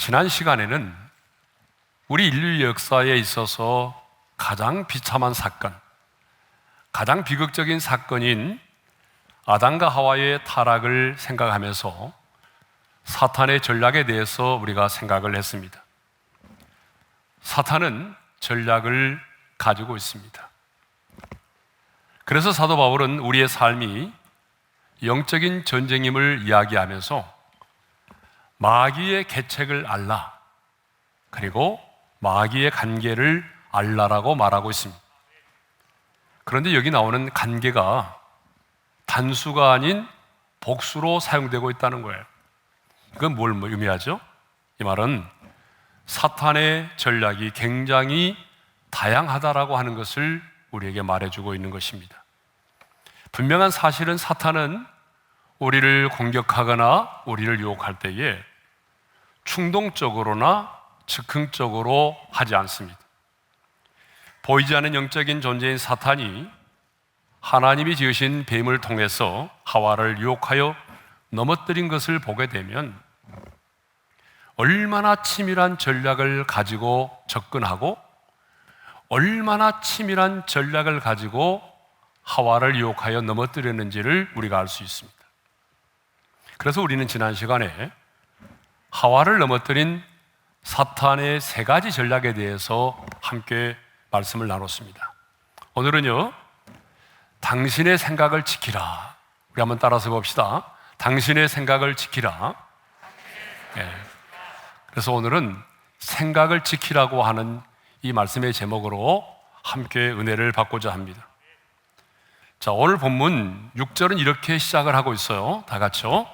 지난 시간에는 우리 인류 역사에 있어서 가장 비참한 사건, 가장 비극적인 사건인 아담과 하와의 타락을 생각하면서 사탄의 전략에 대해서 우리가 생각을 했습니다. 사탄은 전략을 가지고 있습니다. 그래서 사도 바울은 우리의 삶이 영적인 전쟁임을 이야기하면서 마귀의 계책을 알라, 그리고 마귀의 관계를 알라라고 말하고 있습니다. 그런데 여기 나오는 관계가 단수가 아닌 복수로 사용되고 있다는 거예요. 이건 뭘 의미하죠? 이 말은 사탄의 전략이 굉장히 다양하다라고 하는 것을 우리에게 말해주고 있는 것입니다. 분명한 사실은 사탄은 우리를 공격하거나 우리를 유혹할 때에 충동적으로나 즉흥적으로 하지 않습니다. 보이지 않는 영적인 존재인 사탄이 하나님이 지으신 뱀을 통해서 하와를 유혹하여 넘어뜨린 것을 보게 되면 얼마나 치밀한 전략을 가지고 접근하고 얼마나 치밀한 전략을 가지고 하와를 유혹하여 넘어뜨렸는지를 우리가 알 수 있습니다. 그래서 우리는 지난 시간에 하와를 넘어뜨린 사탄의 세 가지 전략에 대해서 함께 말씀을 나눴습니다. 오늘은요, 당신의 생각을 지키라. 우리 한번 따라서 봅시다. 당신의 생각을 지키라. 그래서 오늘은 생각을 지키라고 하는 이 말씀의 제목으로 함께 은혜를 받고자 합니다. 자, 오늘 본문 6절은 이렇게 시작을 하고 있어요. 다 같이요.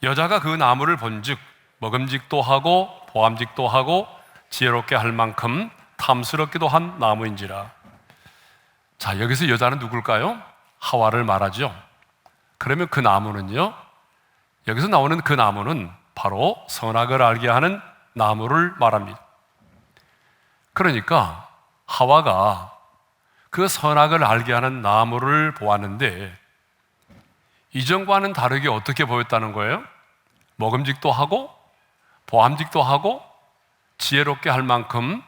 여자가 그 나무를 본즉 먹음직도 하고 보암직도 하고 지혜롭게 할 만큼 탐스럽기도 한 나무인지라. 자, 여기서 여자는 누굴까요? 하와를 말하죠. 그러면 그 나무는요, 여기서 나오는 그 나무는 바로 선악을 알게 하는 나무를 말합니다. 그러니까 하와가 그 선악을 알게 하는 나무를 보았는데 이전과는 다르게 어떻게 보였다는 거예요? 먹음직도 하고 보암직도 하고 지혜롭게 할 만큼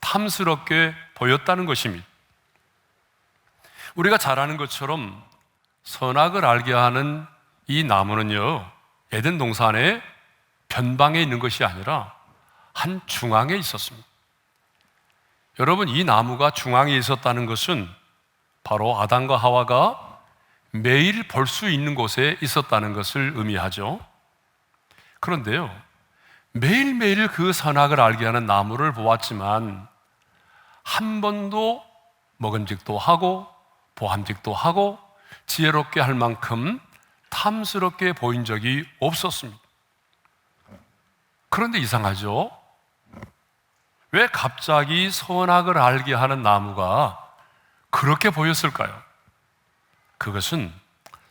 탐스럽게 보였다는 것입니다. 우리가 잘 아는 것처럼 선악을 알게 하는 이 나무는요, 에덴 동산의 변방에 있는 것이 아니라 한 중앙에 있었습니다. 여러분, 이 나무가 중앙에 있었다는 것은 바로 아담과 하와가 매일 볼 수 있는 곳에 있었다는 것을 의미하죠. 그런데요, 매일매일 그 선악을 알게 하는 나무를 보았지만 한 번도 먹음직도 하고 보암직도 하고 지혜롭게 할 만큼 탐스럽게 보인 적이 없었습니다. 그런데 이상하죠? 왜 갑자기 선악을 알게 하는 나무가 그렇게 보였을까요? 그것은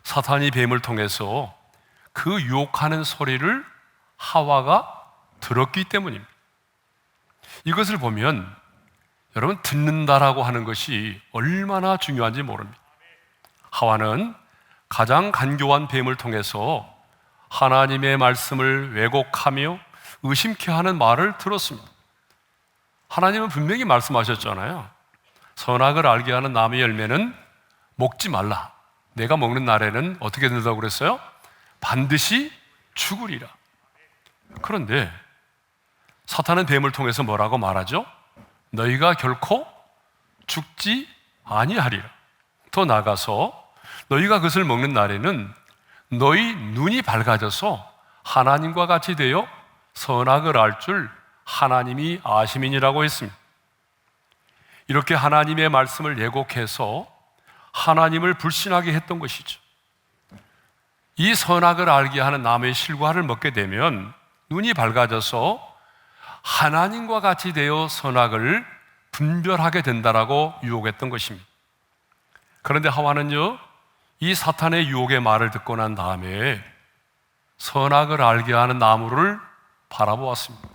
사탄이 뱀을 통해서 그 유혹하는 소리를 하와가 들었기 때문입니다. 이것을 보면 여러분, 듣는다라고 하는 것이 얼마나 중요한지 모릅니다. 하와는 가장 간교한 뱀을 통해서 하나님의 말씀을 왜곡하며 의심케 하는 말을 들었습니다. 하나님은 분명히 말씀하셨잖아요. 선악을 알게 하는 나무의 열매는 먹지 말라. 내가 먹는 날에는 어떻게 된다고 그랬어요? 반드시 죽으리라. 그런데 사탄은 뱀을 통해서 뭐라고 말하죠? 너희가 결코 죽지 아니하리라. 더 나아가서 너희가 그것을 먹는 날에는 너희 눈이 밝아져서 하나님과 같이 되어 선악을 알 줄 하나님이 아심이니라고 했습니다. 이렇게 하나님의 말씀을 왜곡해서 하나님을 불신하게 했던 것이죠. 이 선악을 알게 하는 나무의 실과를 먹게 되면 눈이 밝아져서 하나님과 같이 되어 선악을 분별하게 된다라고 유혹했던 것입니다. 그런데 하와는요, 이 사탄의 유혹의 말을 듣고 난 다음에 선악을 알게 하는 나무를 바라보았습니다.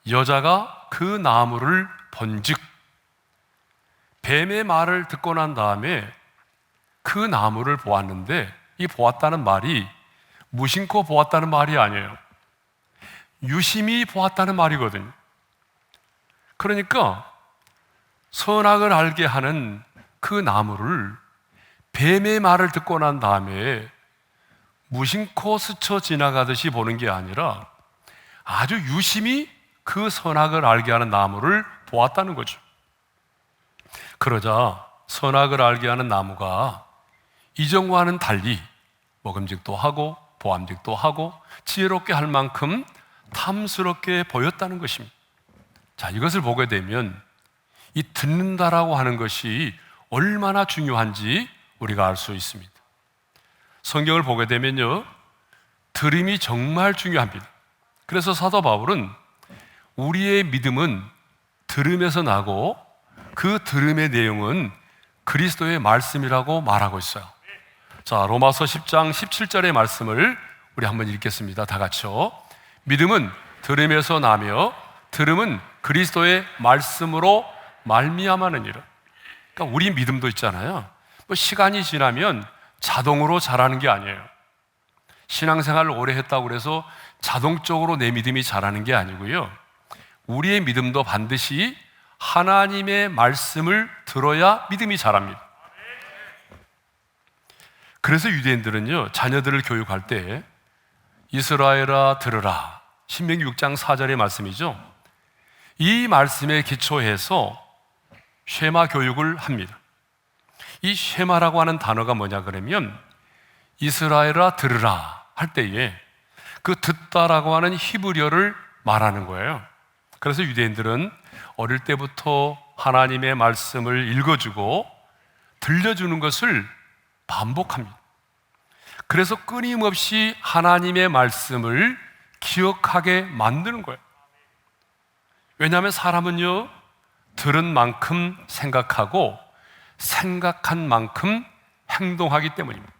여자가 그 나무를 본즉, 뱀의 말을 듣고 난 다음에 그 나무를 보았는데, 이 보았다는 말이 무심코 보았다는 말이 아니에요. 유심히 보았다는 말이거든요. 그러니까 선악을 알게 하는 그 나무를 뱀의 말을 듣고 난 다음에 무심코 스쳐 지나가듯이 보는 게 아니라 아주 유심히 그 선악을 알게 하는 나무를 보았다는 거죠. 그러자 선악을 알게 하는 나무가 이전과는 달리 먹음직도 하고 보암직도 하고 지혜롭게 할 만큼 탐스럽게 보였다는 것입니다. 자, 이것을 보게 되면 이 듣는다라고 하는 것이 얼마나 중요한지 우리가 알 수 있습니다. 성경을 보게 되면요, 들음이 정말 중요합니다. 그래서 사도 바울은 우리의 믿음은 들음에서 나고 그 들음의 내용은 그리스도의 말씀이라고 말하고 있어요. 자, 로마서 10장 17절의 말씀을 우리 한번 읽겠습니다. 다 같이요. 믿음은 들음에서 나며 들음은 그리스도의 말씀으로 말미암았느니라. 그러니까 우리 믿음도 있잖아요. 뭐 시간이 지나면 자동으로 자라는 게 아니에요. 신앙생활을 오래 했다고 해서 자동적으로 내 믿음이 자라는 게 아니고요. 우리의 믿음도 반드시 하나님의 말씀을 들어야 믿음이 자랍니다. 그래서 유대인들은요, 자녀들을 교육할 때 이스라엘아 들으라, 신명기 6장 4절의 말씀이죠. 이 말씀에 기초해서 쉐마 교육을 합니다. 이 쉐마라고 하는 단어가 뭐냐 그러면 이스라엘아 들으라 할 때에 그 듣다라고 하는 히브리어를 말하는 거예요. 그래서 유대인들은 어릴 때부터 하나님의 말씀을 읽어주고 들려주는 것을 반복합니다. 그래서 끊임없이 하나님의 말씀을 기억하게 만드는 거예요. 왜냐하면 사람은요, 들은 만큼 생각하고 생각한 만큼 행동하기 때문입니다.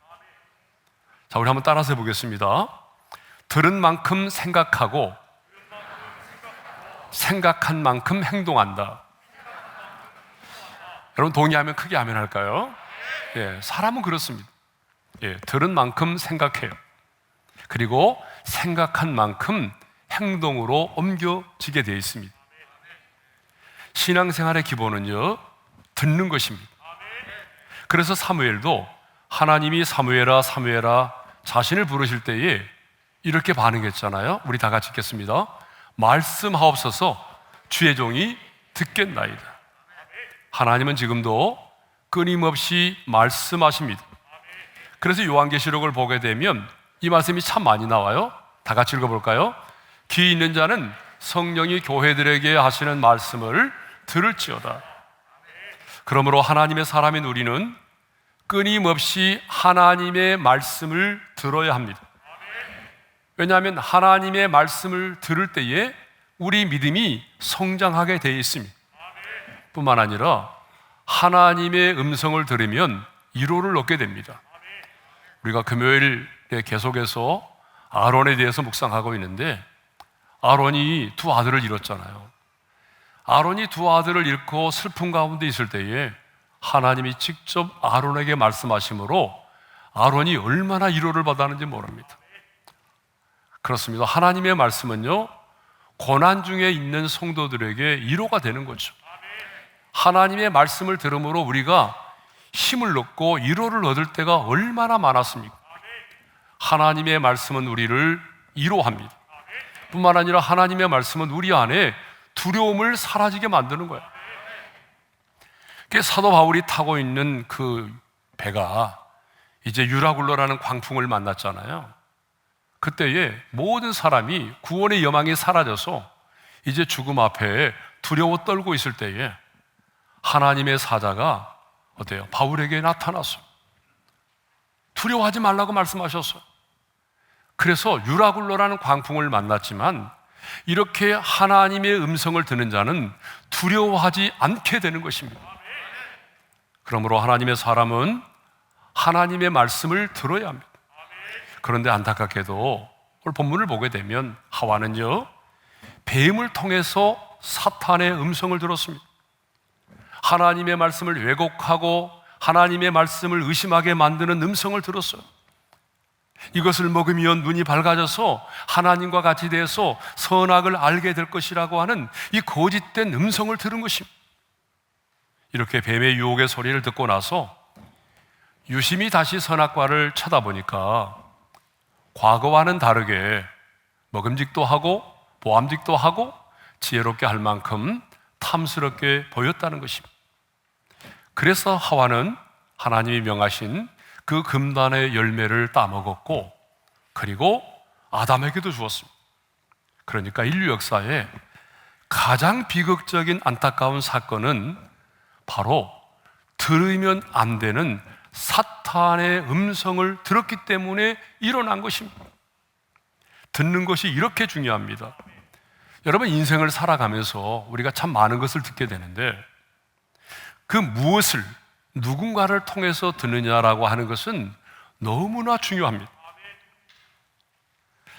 자, 우리 한번 따라서 해보겠습니다. 들은 만큼 생각하고 생각한 만큼 행동한다. 여러분 동의하면 크게 아멘 할까요? 예, 사람은 그렇습니다. 예, 들은 만큼 생각해요. 그리고 생각한 만큼 행동으로 옮겨지게 되어 있습니다. 신앙생활의 기본은요, 듣는 것입니다. 그래서 사무엘도 하나님이 사무엘아 사무엘아 자신을 부르실 때에 이렇게 반응했잖아요. 우리 다 같이 읽겠습니다. 말씀하옵소서 주의 종이 듣겠나이다. 하나님은 지금도 끊임없이 말씀하십니다. 그래서 요한계시록을 보게 되면 이 말씀이 참 많이 나와요. 다 같이 읽어볼까요? 귀 있는 자는 성령이 교회들에게 하시는 말씀을 들을지어다. 그러므로 하나님의 사람인 우리는 끊임없이 하나님의 말씀을 들어야 합니다. 왜냐하면 하나님의 말씀을 들을 때에 우리 믿음이 성장하게 되어 있습니다. 뿐만 아니라 하나님의 음성을 들으면 위로를 얻게 됩니다. 우리가 금요일에 계속해서 아론에 대해서 묵상하고 있는데 아론이 두 아들을 잃었잖아요. 아론이 두 아들을 잃고 슬픔 가운데 있을 때에 하나님이 직접 아론에게 말씀하심으로 아론이 얼마나 위로를 받았는지 모릅니다. 그렇습니다. 하나님의 말씀은요, 고난 중에 있는 성도들에게 위로가 되는 거죠. 하나님의 말씀을 들음으로 우리가 힘을 얻고 위로를 얻을 때가 얼마나 많았습니까? 하나님의 말씀은 우리를 위로합니다. 뿐만 아니라 하나님의 말씀은 우리 안에 두려움을 사라지게 만드는 거예요. 사도 바울이 타고 있는 그 배가 이제 유라굴로라는 광풍을 만났잖아요. 그때에 모든 사람이 구원의 여망이 사라져서 이제 죽음 앞에 두려워 떨고 있을 때에 하나님의 사자가 어때요? 바울에게 나타났어요. 두려워하지 말라고 말씀하셨어요. 그래서 유라굴로라는 광풍을 만났지만 이렇게 하나님의 음성을 듣는 자는 두려워하지 않게 되는 것입니다. 그러므로 하나님의 사람은 하나님의 말씀을 들어야 합니다. 그런데 안타깝게도 오늘 본문을 보게 되면 하와는요, 뱀을 통해서 사탄의 음성을 들었습니다. 하나님의 말씀을 왜곡하고 하나님의 말씀을 의심하게 만드는 음성을 들었어요. 이것을 먹으면 눈이 밝아져서 하나님과 같이 돼서 선악을 알게 될 것이라고 하는 이 거짓된 음성을 들은 것입니다. 이렇게 뱀의 유혹의 소리를 듣고 나서 유심히 다시 선악과를 쳐다보니까 과거와는 다르게 먹음직도 하고 보암직도 하고 지혜롭게 할 만큼 탐스럽게 보였다는 것입니다. 그래서 하와는 하나님이 명하신 그 금단의 열매를 따먹었고, 그리고 아담에게도 주었습니다. 그러니까 인류 역사에 가장 비극적인 안타까운 사건은 바로 들으면 안 되는 사탄의 음성을 들었기 때문에 일어난 것입니다. 듣는 것이 이렇게 중요합니다. 여러분, 인생을 살아가면서 우리가 참 많은 것을 듣게 되는데, 그 무엇을 누군가를 통해서 듣느냐라고 하는 것은 너무나 중요합니다.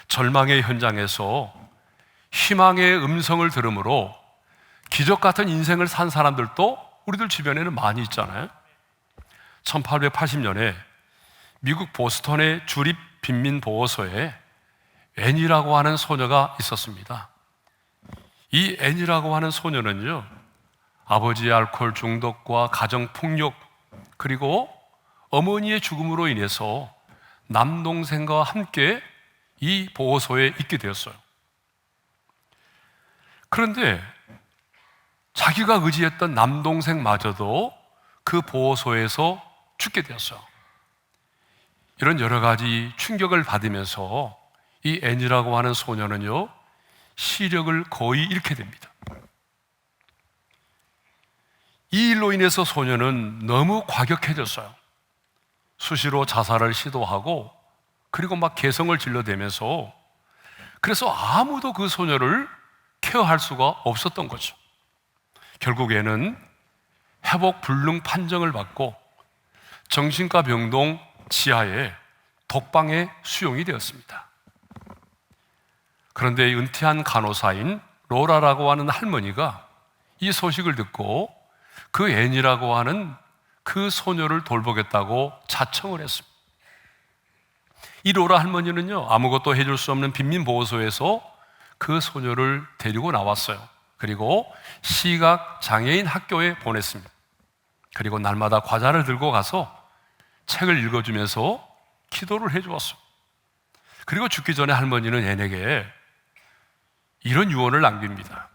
절망의 현장에서 희망의 음성을 들음으로 기적 같은 인생을 산 사람들도 우리들 주변에는 많이 있잖아요. 1880년에 미국 보스턴의 주립 빈민보호소에 앤이라고 하는 소녀가 있었습니다. 이 앤이라고 하는 소녀는요, 아버지의 알코올 중독과 가정폭력, 그리고 어머니의 죽음으로 인해서 남동생과 함께 이 보호소에 있게 되었어요. 그런데 자기가 의지했던 남동생마저도 그 보호소에서 죽게 되었어요. 이런 여러 가지 충격을 받으면서 이 앤이라고 하는 소녀는요, 시력을 거의 잃게 됩니다. 이 일로 인해서 소녀는 너무 과격해졌어요. 수시로 자살을 시도하고, 그리고 막 개성을 질러대면서, 그래서 아무도 그 소녀를 케어할 수가 없었던 거죠. 결국에는 회복 불능 판정을 받고 정신과 병동 지하에 독방에 수용이 되었습니다. 그런데 은퇴한 간호사인 로라라고 하는 할머니가 이 소식을 듣고 그 앤이라고 하는 그 소녀를 돌보겠다고 자청을 했습니다. 이 로라 할머니는요, 아무것도 해줄 수 없는 빈민보호소에서 그 소녀를 데리고 나왔어요. 그리고 시각장애인 학교에 보냈습니다. 그리고 날마다 과자를 들고 가서 책을 읽어주면서 기도를 해주었어요. 그리고 죽기 전에 할머니는 앤에게 이런 유언을 남깁니다.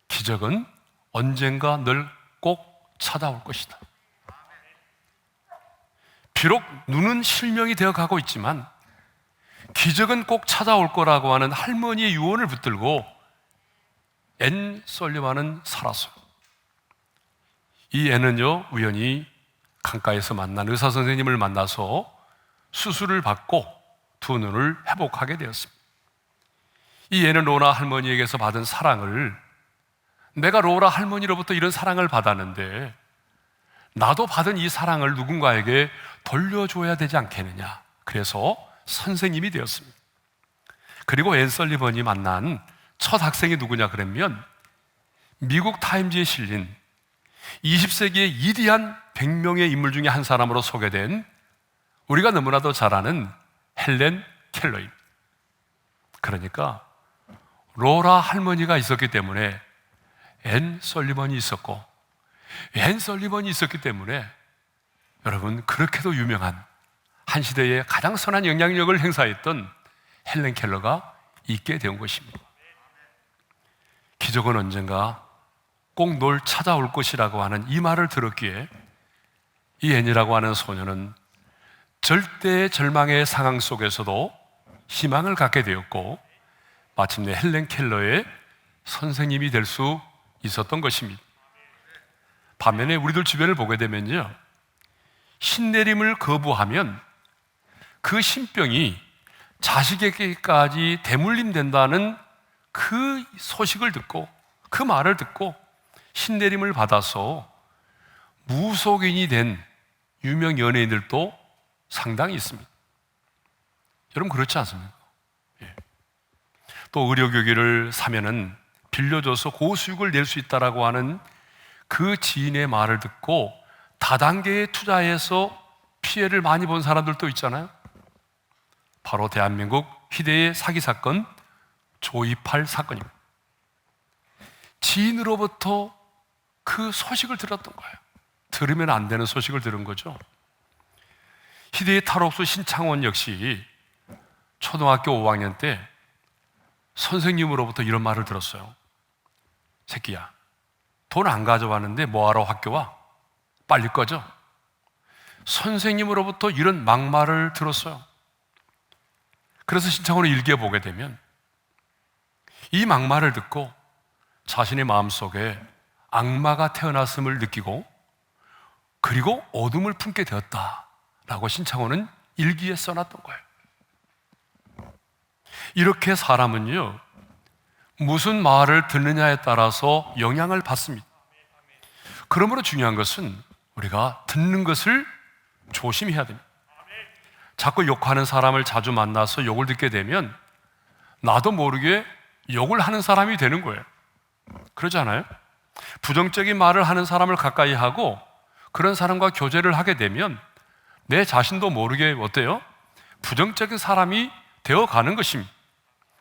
기적은 언젠가 널 꼭 찾아올 것이다. 비록 눈은 실명이 되어 가고 있지만 기적은 꼭 찾아올 거라고 하는 할머니의 유언을 붙들고 앤 설리반은 살았어요. 이 앤은요, 우연히 강가에서 만난 의사 선생님을 만나서 수술을 받고 두 눈을 회복하게 되었습니다. 이 앤은 로라 할머니에게서 받은 사랑을, 내가 로라 할머니로부터 이런 사랑을 받았는데 나도 받은 이 사랑을 누군가에게 돌려줘야 되지 않겠느냐. 그래서 선생님이 되었습니다. 그리고 앤 설리번이 만난 첫 학생이 누구냐 그러면 미국 타임즈에 실린 20세기의 위대한 100명의 인물 중에 한 사람으로 소개된 우리가 너무나도 잘 아는 헬렌 켈러입니다. 그러니까 로라 할머니가 있었기 때문에 앤 설리번이 있었고, 앤 설리번이 있었기 때문에 여러분, 그렇게도 유명한 한 시대에 가장 선한 영향력을 행사했던 헬렌 켈러가 있게 된 것입니다. 기적은 언젠가 꼭 널 찾아올 것이라고 하는 이 말을 들었기에 이 앤이라고 하는 소녀는 절대의 절망의 상황 속에서도 희망을 갖게 되었고, 마침내 헬렌 켈러의 선생님이 될 수 있었던 것입니다. 반면에 우리들 주변을 보게 되면요, 신내림을 거부하면 그 신병이 자식에게까지 대물림된다는 그 소식을 듣고, 그 말을 듣고 신내림을 받아서 무속인이 된 유명 연예인들도 상당히 있습니다. 여러분, 그렇지 않습니까? 예. 또 의료교기를 사면은 빌려줘서 고수익을 낼 수 있다라고 하는 그 지인의 말을 듣고 다단계에 투자해서 피해를 많이 본 사람들도 있잖아요. 바로 대한민국 희대의 사기 사건 조이팔 사건입니다. 지인으로부터 그 소식을 들었던 거예요. 들으면 안 되는 소식을 들은 거죠. 희대의 탈옥수 신창원 역시 초등학교 5학년 때 선생님으로부터 이런 말을 들었어요. 새끼야, 돈 안 가져왔는데 뭐하러 학교 와? 빨리 꺼져. 선생님으로부터 이런 막말을 들었어요. 그래서 신창원의 일기에 보게 되면 이 막말을 듣고 자신의 마음속에 악마가 태어났음을 느끼고 그리고 어둠을 품게 되었다라고 신창원은 일기에 써놨던 거예요. 이렇게 사람은요, 무슨 말을 듣느냐에 따라서 영향을 받습니다. 그러므로 중요한 것은 우리가 듣는 것을 조심해야 됩니다. 자꾸 욕하는 사람을 자주 만나서 욕을 듣게 되면 나도 모르게 욕을 하는 사람이 되는 거예요. 그러지 않아요? 부정적인 말을 하는 사람을 가까이 하고 그런 사람과 교제를 하게 되면 내 자신도 모르게 어때요? 부정적인 사람이 되어가는 것입니다.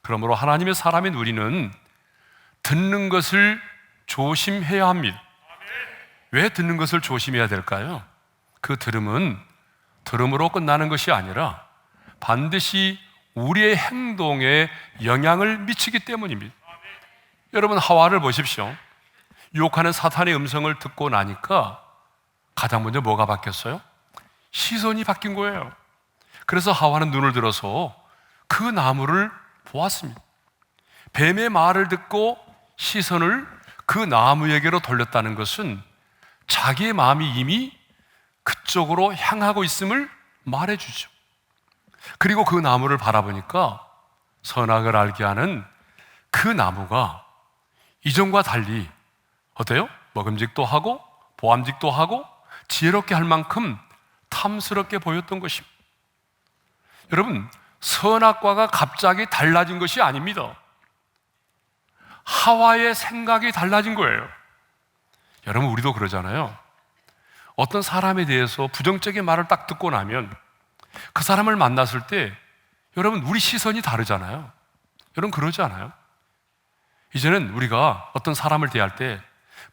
그러므로 하나님의 사람인 우리는 듣는 것을 조심해야 합니다. 왜 듣는 것을 조심해야 될까요? 그 들음은 들음으로 끝나는 것이 아니라 반드시 우리의 행동에 영향을 미치기 때문입니다. 여러분, 하와를 보십시오. 유혹하는 사탄의 음성을 듣고 나니까 가장 먼저 뭐가 바뀌었어요? 시선이 바뀐 거예요. 그래서 하와는 눈을 들어서 그 나무를 보았습니다. 뱀의 말을 듣고 시선을 그 나무에게로 돌렸다는 것은 자기의 마음이 이미 그쪽으로 향하고 있음을 말해주죠. 그리고 그 나무를 바라보니까 선악을 알게 하는 그 나무가 이전과 달리 어때요? 먹음직도 하고 보암직도 하고 지혜롭게 할 만큼 탐스럽게 보였던 것입니다. 여러분, 선악과가 갑자기 달라진 것이 아닙니다. 하와의 생각이 달라진 거예요. 여러분, 우리도 그러잖아요. 어떤 사람에 대해서 부정적인 말을 딱 듣고 나면 그 사람을 만났을 때 여러분, 우리 시선이 다르잖아요. 여러분, 그러지 않아요? 이제는 우리가 어떤 사람을 대할 때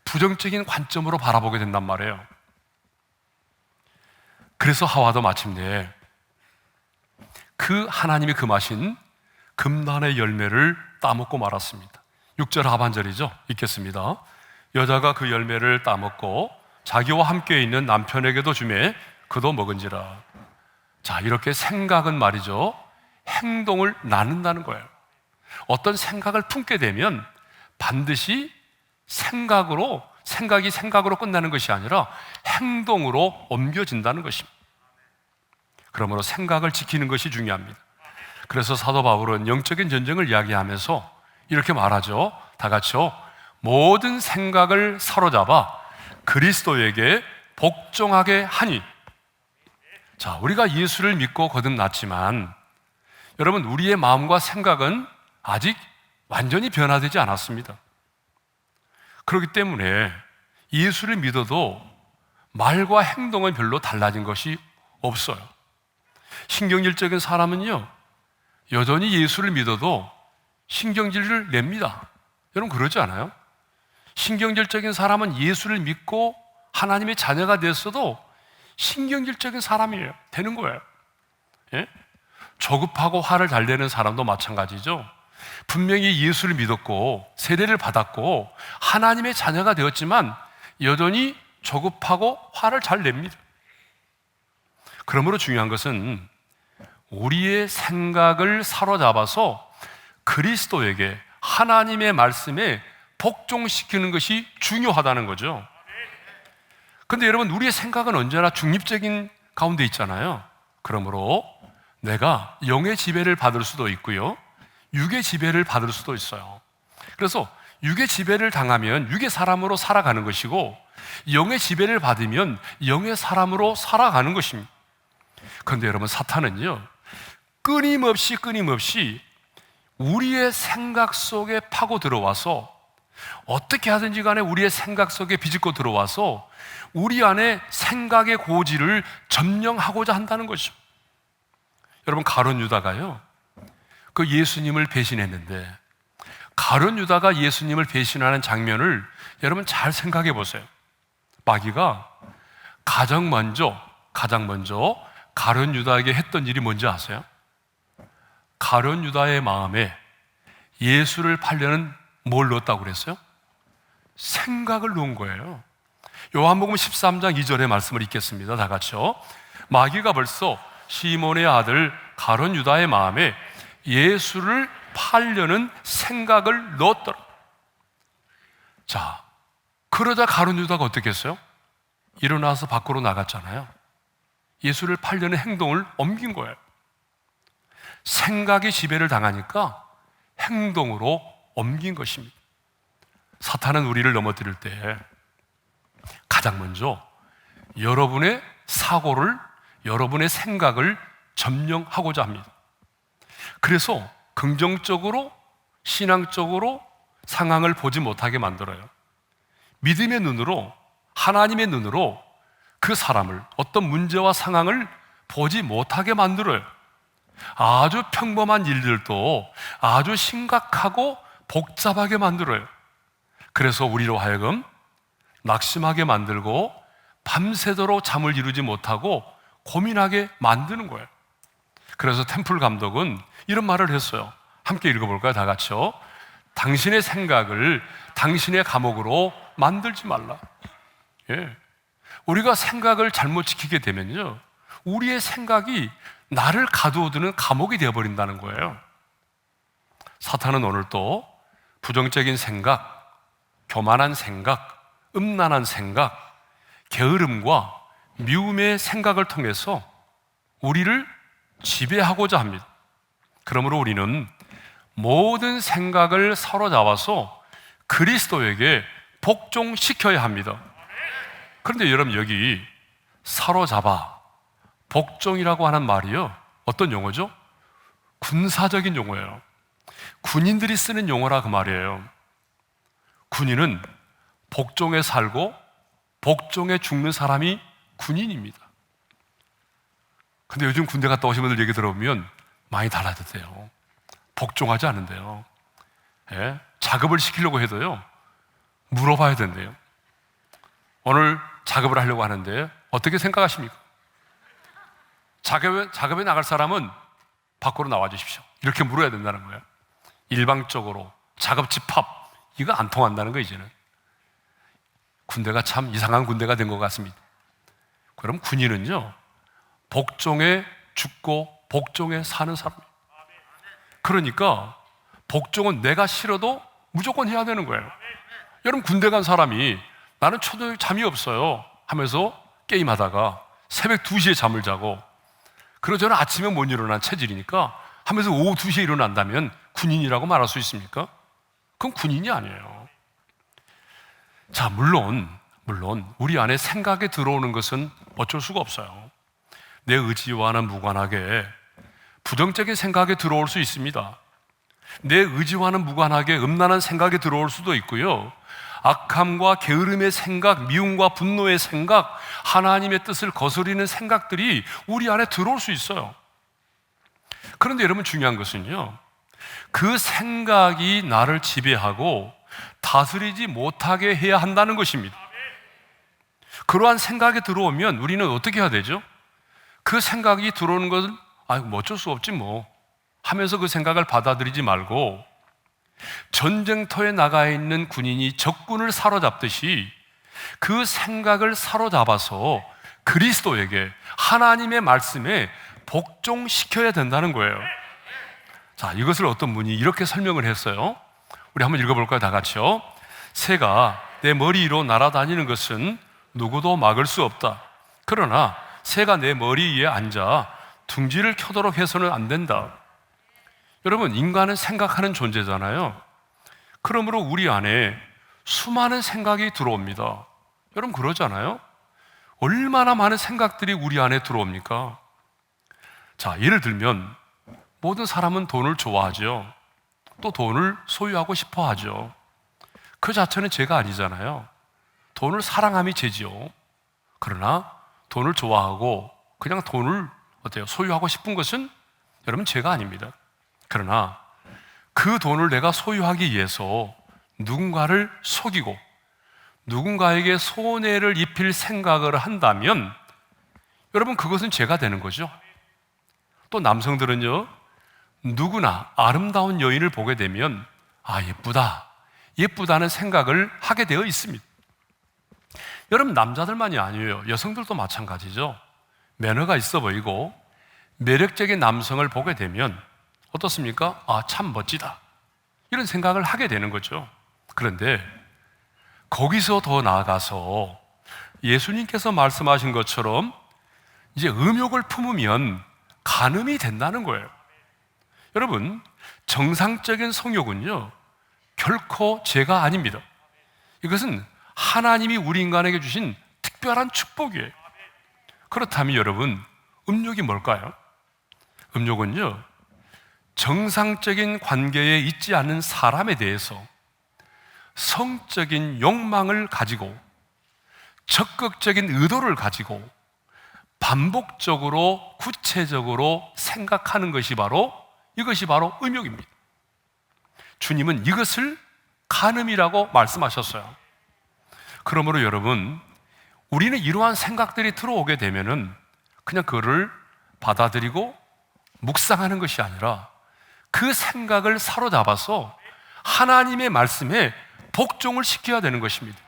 부정적인 관점으로 바라보게 된단 말이에요. 그래서 하와도 마침내 그 하나님이 금하신 금단의 열매를 따먹고 말았습니다. 6절 하반절이죠. 읽겠습니다. 여자가 그 열매를 따먹고 자기와 함께 있는 남편에게도 주매 그도 먹은지라. 자, 이렇게 생각은 말이죠, 행동을 나눈다는 거예요. 어떤 생각을 품게 되면 반드시 생각이 생각으로 끝나는 것이 아니라 행동으로 옮겨진다는 것입니다. 그러므로 생각을 지키는 것이 중요합니다. 그래서 사도 바울은 영적인 전쟁을 이야기하면서 이렇게 말하죠. 다 같이요. 모든 생각을 사로잡아 그리스도에게 복종하게 하니. 자, 우리가 예수를 믿고 거듭났지만 여러분, 우리의 마음과 생각은 아직 완전히 변화되지 않았습니다. 그렇기 때문에 예수를 믿어도 말과 행동은 별로 달라진 것이 없어요. 신경질적인 사람은요, 여전히 예수를 믿어도 신경질을 냅니다. 여러분, 그러지 않아요? 신경질적인 사람은 예수를 믿고 하나님의 자녀가 됐어도 신경질적인 사람이에요. 되는 거예요. 예? 조급하고 화를 잘 내는 사람도 마찬가지죠. 분명히 예수를 믿었고 세례를 받았고 하나님의 자녀가 되었지만 여전히 조급하고 화를 잘 냅니다. 그러므로 중요한 것은 우리의 생각을 사로잡아서 그리스도에게, 하나님의 말씀에 복종시키는 것이 중요하다는 거죠. 그런데 여러분, 우리의 생각은 언제나 중립적인 가운데 있잖아요. 그러므로 내가 영의 지배를 받을 수도 있고요, 육의 지배를 받을 수도 있어요. 그래서 육의 지배를 당하면 육의 사람으로 살아가는 것이고 영의 지배를 받으면 영의 사람으로 살아가는 것입니다. 그런데 여러분, 사탄은요, 끊임없이 우리의 생각 속에 파고 들어와서 어떻게 하든지 간에 우리의 생각 속에 비집고 들어와서 우리 안에 생각의 고지를 점령하고자 한다는 것이죠. 여러분, 가룟 유다가요, 그 예수님을 배신했는데, 가룟 유다가 예수님을 배신하는 장면을 여러분 잘 생각해 보세요. 마귀가 가장 먼저 가룟 유다에게 했던 일이 뭔지 아세요? 가룟 유다의 마음에 예수를 팔려는 뭘 넣었다고 그랬어요? 생각을 넣은 거예요. 요한복음 13장 2절의 말씀을 읽겠습니다. 다 같이요. 마귀가 벌써 시몬의 아들 가룟 유다의 마음에 예수를 팔려는 생각을 넣었더라. 자, 그러자 가룟 유다가 어떻게 했어요? 일어나서 밖으로 나갔잖아요. 예수를 팔려는 행동을 옮긴 거예요. 생각이 지배를 당하니까 행동으로 옮긴 것입니다. 사탄은 우리를 넘어뜨릴 때 가장 먼저 여러분의 사고를, 여러분의 생각을 점령하고자 합니다. 그래서 긍정적으로, 신앙적으로 상황을 보지 못하게 만들어요. 믿음의 눈으로, 하나님의 눈으로 그 사람을, 어떤 문제와 상황을 보지 못하게 만들어요. 아주 평범한 일들도 아주 심각하고 복잡하게 만들어요. 그래서 우리로 하여금 낙심하게 만들고 밤새도록 잠을 이루지 못하고 고민하게 만드는 거예요. 그래서 템플 감독은 이런 말을 했어요. 함께 읽어볼까요? 다 같이요. 당신의 생각을 당신의 감옥으로 만들지 말라. 예. 우리가 생각을 잘못 지키게 되면요, 우리의 생각이 나를 가두어두는 감옥이 되어버린다는 거예요. 사탄은 오늘 또 부정적인 생각, 교만한 생각, 음란한 생각, 게으름과 미움의 생각을 통해서 우리를 지배하고자 합니다. 그러므로 우리는 모든 생각을 사로잡아서 그리스도에게 복종시켜야 합니다. 그런데 여러분, 여기 사로잡아, 복종이라고 하는 말이요, 어떤 용어죠? 군사적인 용어예요. 군인들이 쓰는 용어라 그 말이에요. 군인은 복종에 살고 복종에 죽는 사람이 군인입니다. 근데 요즘 군대 갔다 오신 분들 얘기 들어보면 많이 달라졌대요. 복종하지 않는데요. 예? 작업을 시키려고 해도요, 물어봐야 된대요. 오늘 작업을 하려고 하는데 어떻게 생각하십니까? 작업에 나갈 사람은 밖으로 나와 주십시오. 이렇게 물어야 된다는 거예요. 일방적으로 작업 집합, 이거 안 통한다는 거. 이제는 군대가 참 이상한 군대가 된 것 같습니다. 그럼 군인은요, 복종에 죽고 복종에 사는 사람이에요. 그러니까 복종은 내가 싫어도 무조건 해야 되는 거예요. 여러분, 군대 간 사람이 나는 초저녁 잠이 없어요 하면서 게임하다가 새벽 2시에 잠을 자고, 그리고 저는 아침에 못 일어난 체질이니까 하면서 오후 2시에 일어난다면 군인이라고 말할 수 있습니까? 그건 군인이 아니에요. 자, 물론 우리 안에 생각에 들어오는 것은 어쩔 수가 없어요. 내 의지와는 무관하게 부정적인 생각이 들어올 수 있습니다. 내 의지와는 무관하게 음란한 생각이 들어올 수도 있고요, 악함과 게으름의 생각, 미움과 분노의 생각, 하나님의 뜻을 거스리는 생각들이 우리 안에 들어올 수 있어요. 그런데 여러분, 중요한 것은요, 그 생각이 나를 지배하고 다스리지 못하게 해야 한다는 것입니다. 그러한 생각이 들어오면 우리는 어떻게 해야 되죠? 그 생각이 들어오는 것은 뭐 어쩔 수 없지 뭐 하면서 그 생각을 받아들이지 말고, 전쟁터에 나가 있는 군인이 적군을 사로잡듯이 그 생각을 사로잡아서 그리스도에게, 하나님의 말씀에 복종시켜야 된다는 거예요. 자, 이것을 어떤 분이 이렇게 설명을 했어요. 우리 한번 읽어볼까요? 다 같이요. 새가 내 머리 위로 날아다니는 것은 누구도 막을 수 없다. 그러나 새가 내 머리 위에 앉아 둥지를 켜도록 해서는 안 된다. 여러분, 인간은 생각하는 존재잖아요. 그러므로 우리 안에 수많은 생각이 들어옵니다. 여러분, 그러잖아요. 얼마나 많은 생각들이 우리 안에 들어옵니까? 자, 예를 들면 모든 사람은 돈을 좋아하죠. 또 돈을 소유하고 싶어 하죠. 그 자체는 죄가 아니잖아요. 돈을 사랑함이 죄지요. 그러나 돈을 좋아하고 그냥 돈을 소유하고 싶은 것은 여러분, 죄가 아닙니다. 그러나 그 돈을 내가 소유하기 위해서 누군가를 속이고 누군가에게 손해를 입힐 생각을 한다면 여러분, 그것은 죄가 되는 거죠. 또 남성들은요, 누구나 아름다운 여인을 보게 되면 예쁘다는 생각을 하게 되어 있습니다. 여러분, 남자들만이 아니에요. 여성들도 마찬가지죠. 매너가 있어 보이고 매력적인 남성을 보게 되면 어떻습니까? 참 멋지다, 이런 생각을 하게 되는 거죠. 그런데 거기서 더 나아가서 예수님께서 말씀하신 것처럼 이제 음욕을 품으면 간음이 된다는 거예요. 여러분, 정상적인 성욕은요, 결코 죄가 아닙니다. 이것은 하나님이 우리 인간에게 주신 특별한 축복이에요. 그렇다면 여러분, 음욕이 뭘까요? 음욕은요, 정상적인 관계에 있지 않은 사람에 대해서 성적인 욕망을 가지고 적극적인 의도를 가지고 반복적으로 구체적으로 생각하는 이것이 바로 음욕입니다. 주님은 이것을 간음이라고 말씀하셨어요. 그러므로 여러분, 우리는 이러한 생각들이 들어오게 되면은 그냥 그거를 받아들이고 묵상하는 것이 아니라 그 생각을 사로잡아서 하나님의 말씀에 복종을 시켜야 되는 것입니다.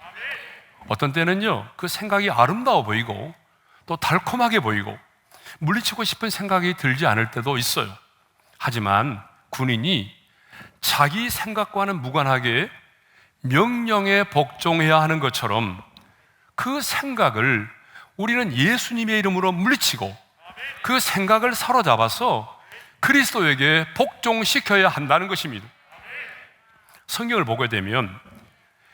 어떤 때는요, 그 생각이 아름다워 보이고 또 달콤하게 보이고 물리치고 싶은 생각이 들지 않을 때도 있어요. 하지만 군인이 자기 생각과는 무관하게 명령에 복종해야 하는 것처럼 그 생각을 우리는 예수님의 이름으로 물리치고 그 생각을 사로잡아서 그리스도에게 복종시켜야 한다는 것입니다. 성경을 보게 되면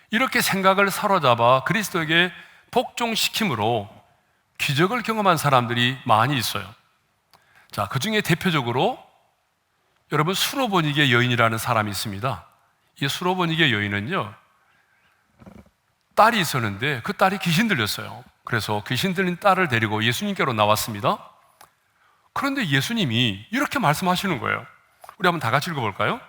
이렇게 생각을 사로잡아 그리스도에게 복종시킴으로 기적을 경험한 사람들이 많이 있어요. 자, 그 중에 대표적으로 여러분, 수로보니게 여인이라는 사람이 있습니다. 이 수로보니게 여인은요, 딸이 있었는데 그 딸이 귀신 들렸어요. 그래서 귀신 들린 딸을 데리고 예수님께로 나왔습니다. 그런데 예수님이 이렇게 말씀하시는 거예요. 우리 한번 다 같이 읽어볼까요?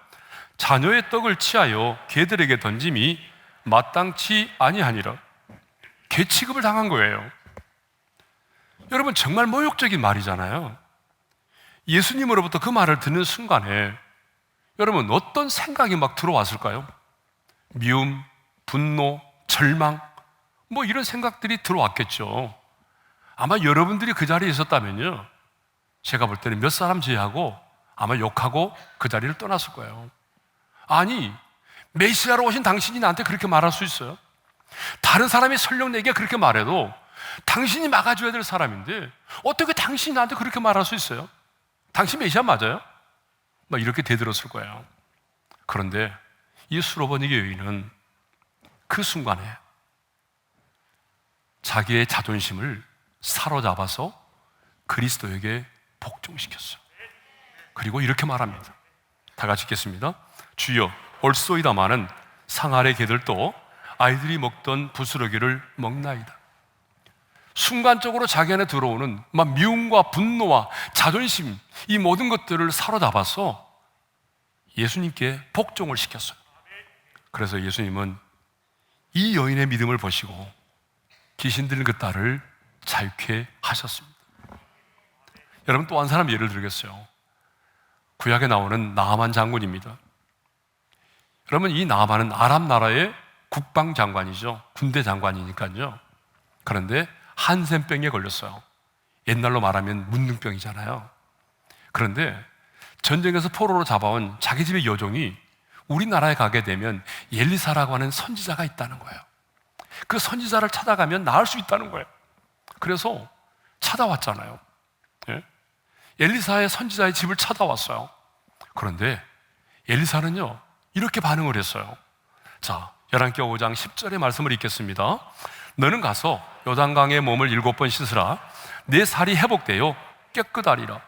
자녀의 떡을 취하여 개들에게 던짐이 마땅치 아니하니라. 개 취급을 당한 거예요. 여러분, 정말 모욕적인 말이잖아요. 예수님으로부터 그 말을 듣는 순간에 여러분, 어떤 생각이 막 들어왔을까요? 미움, 분노, 절망, 이런 생각들이 들어왔겠죠. 아마 여러분들이 그 자리에 있었다면요, 제가 볼 때는 몇 사람 제외하고 아마 욕하고 그 자리를 떠났을 거예요. 아니, 메시아로 오신 당신이 나한테 그렇게 말할 수 있어요? 다른 사람이 설령 내게 그렇게 말해도 당신이 막아줘야 될 사람인데 어떻게 당신이 나한테 그렇게 말할 수 있어요? 당신 메시아 맞아요? 이렇게 대들었을 거예요. 그런데 이 수로보니게 여인은 그 순간에 자기의 자존심을 사로잡아서 그리스도에게 복종시켰어요. 그리고 이렇게 말합니다. 다 같이 읽겠습니다. 주여, 올소이다마는 상 아래 개들도 아이들이 먹던 부스러기를 먹나이다. 순간적으로 자기 안에 들어오는 미움과 분노와 자존심, 이 모든 것들을 사로잡아서 예수님께 복종을 시켰어요. 그래서 예수님은 이 여인의 믿음을 보시고 귀신 들린 그 딸을 자유케 하셨습니다. 여러분, 또 한 사람 예를 들겠어요. 구약에 나오는 나아만 장군입니다. 여러분, 이 나아만은 아람 나라의 국방장관이죠. 군대 장관이니까요. 그런데 한센병에 걸렸어요. 옛날로 말하면 문둥병이잖아요. 그런데 전쟁에서 포로로 잡아온 자기 집의 여종이 우리나라에 가게 되면 엘리사라고 하는 선지자가 있다는 거예요. 그 선지자를 찾아가면 나을 수 있다는 거예요. 그래서 찾아왔잖아요. 예? 엘리사의 선지자의 집을 찾아왔어요. 그런데 엘리사는요, 이렇게 반응을 했어요. 자, 열왕기하 5장 10절의 말씀을 읽겠습니다. 너는 가서 요단강에 몸을 7번 씻으라. 내 살이 회복되어 깨끗하리라.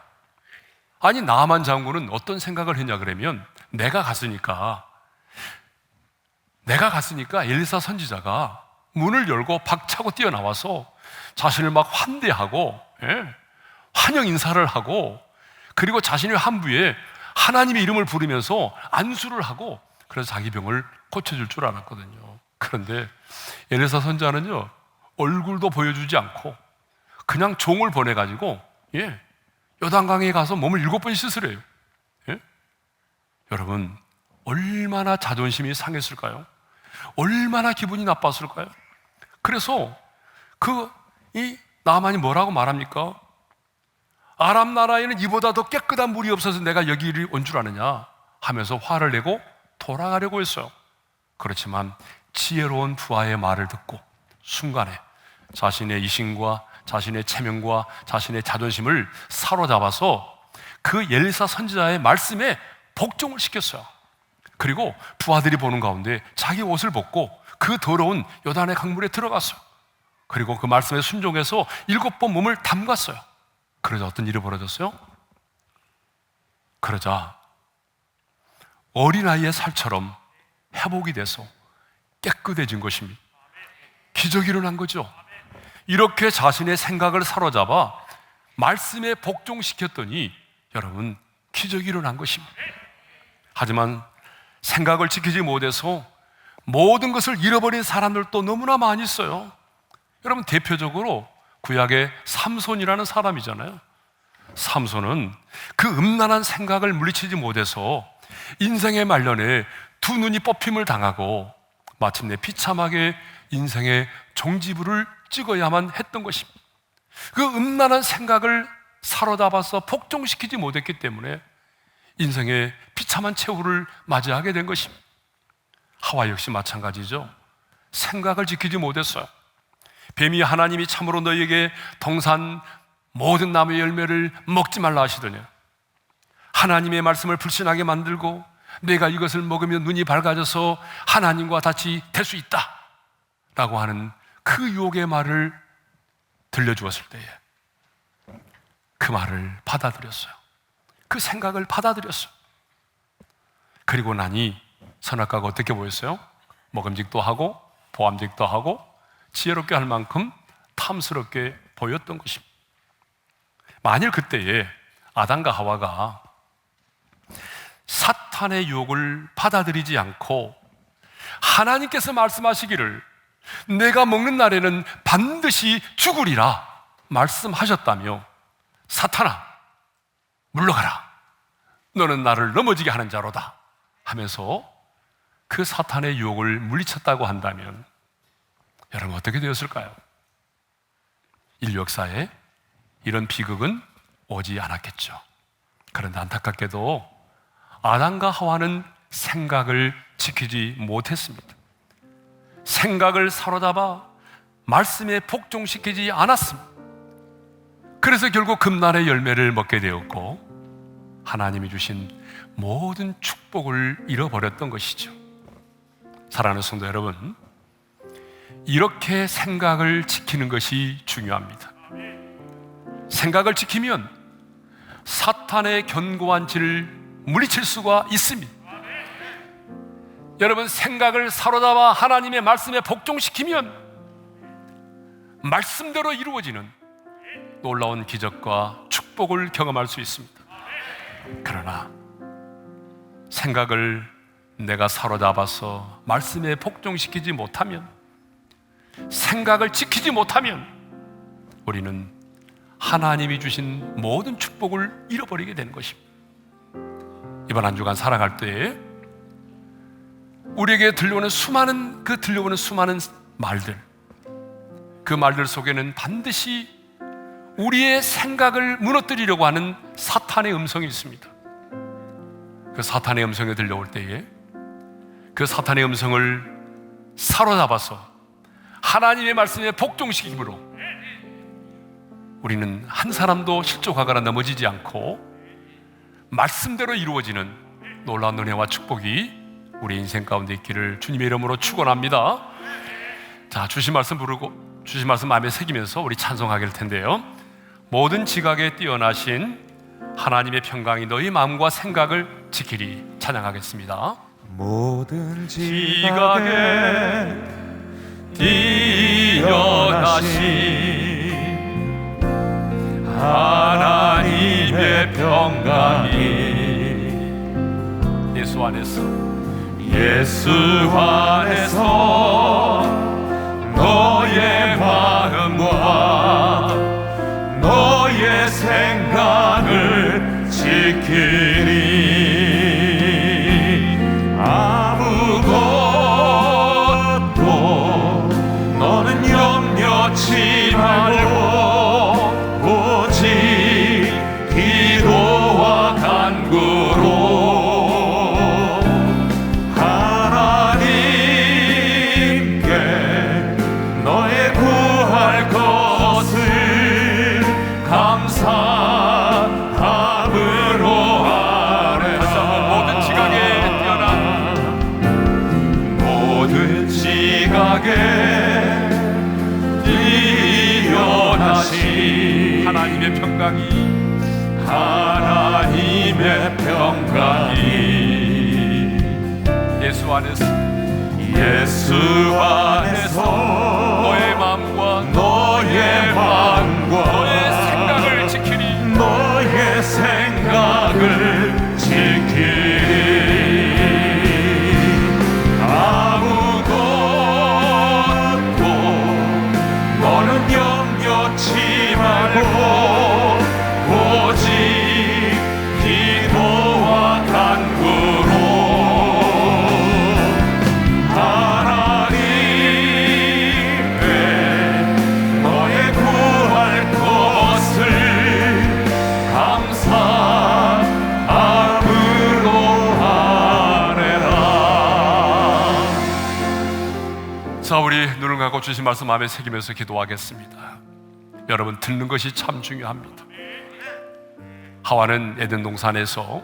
아니, 나아만 장군은 어떤 생각을 했냐 그러면 내가 갔으니까 엘리사 선지자가 문을 열고 박차고 뛰어나와서 자신을 막 환대하고 환영 인사를 하고 그리고 자신의 환부에 하나님의 이름을 부르면서 안수를 하고 그래서 자기 병을 고쳐줄 줄 알았거든요. 그런데 엘리사 선지자는요, 얼굴도 보여주지 않고 그냥 종을 보내가지고 요단강에 가서 몸을 7번 씻으래요. 여러분, 얼마나 자존심이 상했을까요? 얼마나 기분이 나빴을까요? 그래서 이 나만이 뭐라고 말합니까? 아람 나라에는 이보다 더 깨끗한 물이 없어서 내가 여기를 온 줄 아느냐 하면서 화를 내고 돌아가려고 했어요. 그렇지만 지혜로운 부하의 말을 듣고 순간에 자신의 이심과 자신의 체면과 자신의 자존심을 사로잡아서 그 엘리사 선지자의 말씀에 복종을 시켰어요. 그리고 부하들이 보는 가운데 자기 옷을 벗고 그 더러운 요단의 강물에 들어갔어요. 그리고 그 말씀에 순종해서 7번 몸을 담갔어요. 그러자 어떤 일이 벌어졌어요? 그러자 어린아이의 살처럼 회복이 돼서 깨끗해진 것입니다. 기적이 일어난 거죠. 이렇게 자신의 생각을 사로잡아 말씀에 복종시켰더니 여러분, 기적이 일어난 것입니다. 하지만 생각을 지키지 못해서 모든 것을 잃어버린 사람들도 너무나 많이 있어요. 여러분, 대표적으로 구약의 삼손이라는 사람이잖아요. 삼손은 그 음란한 생각을 물리치지 못해서 인생의 말년에 두 눈이 뽑힘을 당하고 마침내 비참하게 인생의 종지부를 찍어야만 했던 것입니다. 그 음란한 생각을 사로잡아서 복종시키지 못했기 때문에 인생의 비참한 최후를 맞이하게 된 것입니다. 하와 역시 마찬가지죠. 생각을 지키지 못했어요. 뱀이 하나님이 참으로 너희에게 동산 모든 나무의 열매를 먹지 말라 하시더니 하나님의 말씀을 불신하게 만들고 내가 이것을 먹으면 눈이 밝아져서 하나님과 같이 될 수 있다 라고 하는 그 유혹의 말을 들려주었을 때에 그 말을 받아들였어요. 그 생각을 받아들였어요. 그리고 나니 선악과가 어떻게 보였어요? 먹음직도 하고 보암직도 하고 지혜롭게 할 만큼 탐스럽게 보였던 것입니다. 만일 그때에 아담과 하와가 사탄의 유혹을 받아들이지 않고 하나님께서 말씀하시기를 내가 먹는 날에는 반드시 죽으리라 말씀하셨다며 사탄아 물러가라 너는 나를 넘어지게 하는 자로다 하면서 그 사탄의 유혹을 물리쳤다고 한다면 여러분 어떻게 되었을까요? 인류 역사에 이런 비극은 오지 않았겠죠. 그런데 안타깝게도 아담과 하와는 생각을 지키지 못했습니다. 생각을 사로잡아 말씀에 복종시키지 않았습니다. 그래서 결국 금날의 열매를 먹게 되었고 하나님이 주신 모든 축복을 잃어버렸던 것이죠. 사랑하는 성도 여러분, 이렇게 생각을 지키는 것이 중요합니다. 생각을 지키면 사탄의 견고한 질을 물리칠 수가 있습니다. 여러분, 생각을 사로잡아 하나님의 말씀에 복종시키면 말씀대로 이루어지는 놀라운 기적과 축복을 경험할 수 있습니다. 그러나 생각을 내가 사로잡아서 말씀에 복종시키지 못하면, 생각을 지키지 못하면 우리는 하나님이 주신 모든 축복을 잃어버리게 되는 것입니다. 이번 한 주간 살아갈 때에 우리에게 들려오는 수많은 말들, 그 말들 속에는 반드시 우리의 생각을 무너뜨리려고 하는 사탄의 음성이 있습니다. 그 사탄의 음성이 들려올 때에 그 사탄의 음성을 사로잡아서 하나님의 말씀에 복종시킴으로 우리는 한 사람도 실족하거나 넘어지지 않고 말씀대로 이루어지는 놀라운 은혜와 축복이 우리 인생 가운데 있기를 주님의 이름으로 축원합니다. 자, 주신 말씀 부르고 주신 말씀 마음에 새기면서 우리 찬송하게 될 텐데요. 모든 지각에 뛰어나신 하나님의 평강이 너희 마음과 생각을 지키리 찬양하겠습니다. 모든 지각에 뛰어나신 하나님의 평강 안에서 예수 안에서 너의 마음과 너의 생각을 지키니 아무것도 너는 염려치 말고 오직 기도와 간구로 너의 구할 것을 감사함으로 아뢰라. 모든 지각에 뛰어나신 하나님의 평강이 예수 안에서 너의 마음과 너의 생각을 지키니 아무것도 너는 염려치 말고 오직 기도와 간구로 너의 구할 것을 감사함으로 아뢰라. 자, 우리 눈을 감고 주신 말씀 마음에 새기면서 기도하겠습니다. 여러분, 듣는 것이 참 중요합니다. 하와는 에덴 동산에서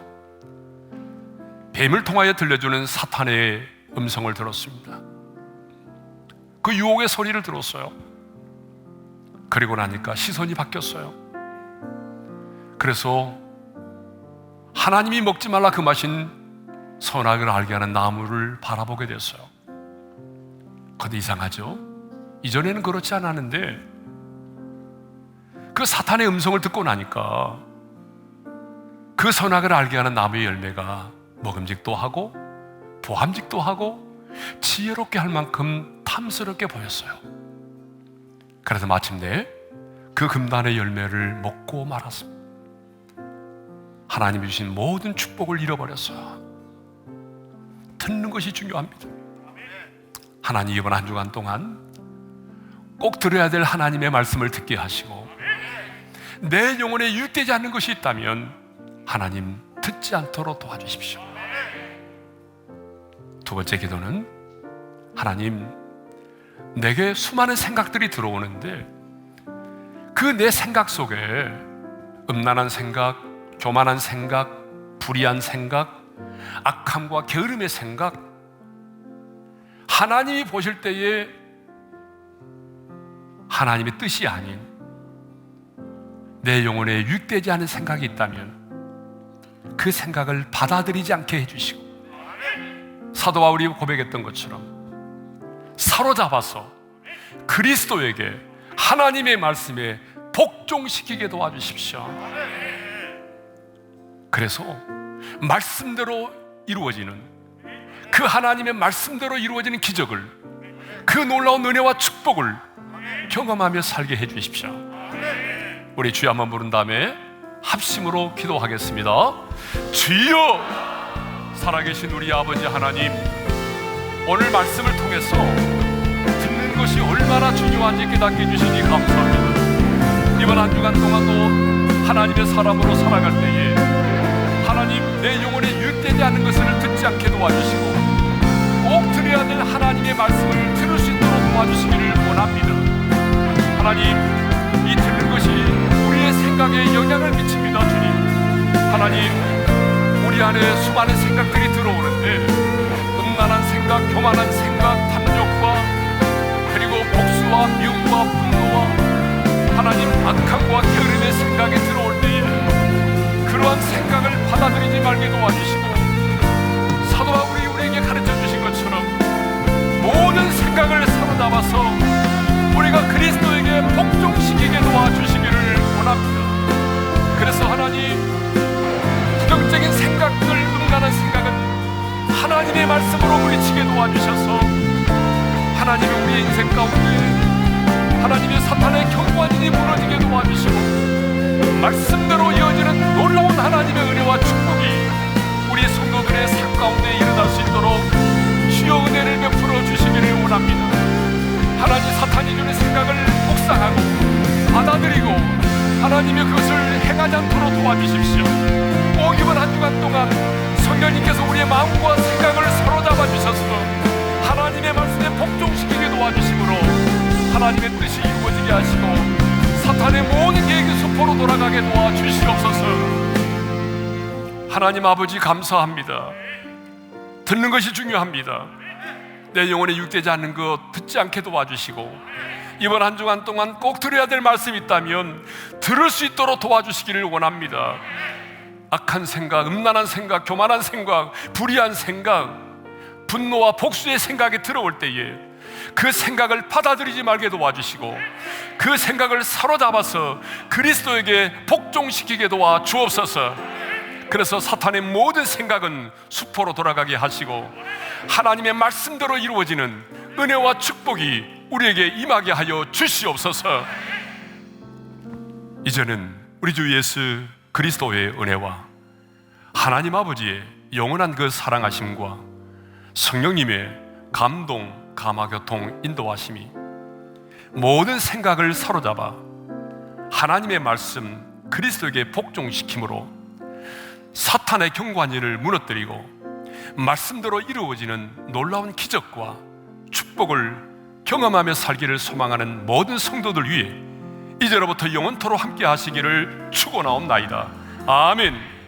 뱀을 통하여 들려주는 사탄의 음성을 들었습니다. 그 유혹의 소리를 들었어요. 그리고 나니까 시선이 바뀌었어요. 그래서 하나님이 먹지 말라 금하신 선악을 알게 하는 나무를 바라보게 됐어요. 근데 이상하죠? 이전에는 그렇지 않았는데 그 사탄의 음성을 듣고 나니까 그 선악을 알게 하는 나무의 열매가 먹음직도 하고 보암직도 하고 지혜롭게 할 만큼 탐스럽게 보였어요. 그래서 마침내 그 금단의 열매를 먹고 말았습니다. 하나님이 주신 모든 축복을 잃어버렸어요. 듣는 것이 중요합니다. 하나님, 이번 한 주간 동안 꼭 들어야 될 하나님의 말씀을 듣게 하시고 내 영혼에 유익되지 않는 것이 있다면 하나님 듣지 않도록 도와주십시오. 두 번째 기도는, 하나님, 내게 수많은 생각들이 들어오는데 그 내 생각 속에 음란한 생각, 교만한 생각, 불의한 생각, 악함과 게으름의 생각, 하나님이 보실 때에 하나님의 뜻이 아닌 내 영혼에 유익되지 않은 생각이 있다면 그 생각을 받아들이지 않게 해주시고, 사도 바울이 고백했던 것처럼 사로잡아서 그리스도에게, 하나님의 말씀에 복종시키게 도와주십시오. 그래서 말씀대로 이루어지는, 그 하나님의 말씀대로 이루어지는 기적을, 그 놀라운 은혜와 축복을 경험하며 살게 해주십시오. 우리 주여 한번 부른 다음에 합심으로 기도하겠습니다. 주여, 살아계신 우리 아버지 하나님, 오늘 말씀을 통해서 듣는 것이 얼마나 중요한지 깨닫게 해주시니 감사합니다. 이번 한 주간 동안도 하나님의 사람으로 살아갈 때에 하나님, 내 영혼에 유익되지 않는 것을 듣지 않게 도와주시고 꼭 들어야 될 하나님의 말씀을 들을 수 있도록 도와주시기를 원합니다. 하나님, 이 듣는 것이 우리의 생각에 영향을 미칩니다. 주님, 하나님, 우리 안에 수많은 생각들이 들어오는데 음란한 생각, 교만한 생각, 탐욕과 그리고 복수와 미움과 분노와 하나님, 악함과 게으름의 생각이 들어올 때에 그러한 생각을 받아들이지 말게 도와주시고, 사도 바울이 우리에게 가르쳐 주신 것처럼 모든 생각을 사로잡아서 우리가 그리스도에게 복종시키게 도와주시기를 원합니다. 그래서 하나님, 부정적인 생각들, 음란한 생각은 도와주셔서 하나님의 우리 인생 가운데 하나님의 사탄의 경관이 무너지게 도와주시고 말씀대로 이어지는 놀라운 하나님의 은혜와 축복이 우리 성도들의 삶 가운데 일어날 수 있도록 주여 은혜를 베풀어 주시기를 원합니다. 하나님 사탄이 주는 생각을 묵상하고 받아들이고 하나님의 그것을 행하지 않도록 도와주십시오. 이번 한 주간 동안 성령님께서 우리의 마음과 생각을 사로잡아 주셔서 하나님의 말씀에 복종시키게 도와주심으로 하나님의 뜻이 이루어지게 하시고 사탄의 모든 계획이 수포로 돌아가게 도와주시옵소서. 하나님 아버지 감사합니다. 듣는 것이 중요합니다. 내 영혼에 육되지 않는 것 듣지 않게 도와주시고 이번 한 주간 동안 꼭 들어야 될 말씀이 있다면 들을 수 있도록 도와주시기를 원합니다. 악한 생각, 음란한 생각, 교만한 생각, 불의한 생각, 분노와 복수의 생각이 들어올 때에 그 생각을 받아들이지 말게 도와주시고 그 생각을 사로잡아서 그리스도에게 복종시키게 도와 주옵소서. 그래서 사탄의 모든 생각은 수포로 돌아가게 하시고 하나님의 말씀대로 이루어지는 은혜와 축복이 우리에게 임하게 하여 주시옵소서. 이제는 우리 주 예수 그리스도의 은혜와 하나님 아버지의 영원한 그 사랑하심과 성령님의 감동, 감화교통, 인도하심이 모든 생각을 사로잡아 하나님의 말씀 그리스도에게 복종시킴으로 사탄의 경관일을 무너뜨리고 말씀대로 이루어지는 놀라운 기적과 축복을 경험하며 살기를 소망하는 모든 성도들 위해 이제로부터 영원토록 함께 하시기를 축원하옵나이다. 아멘.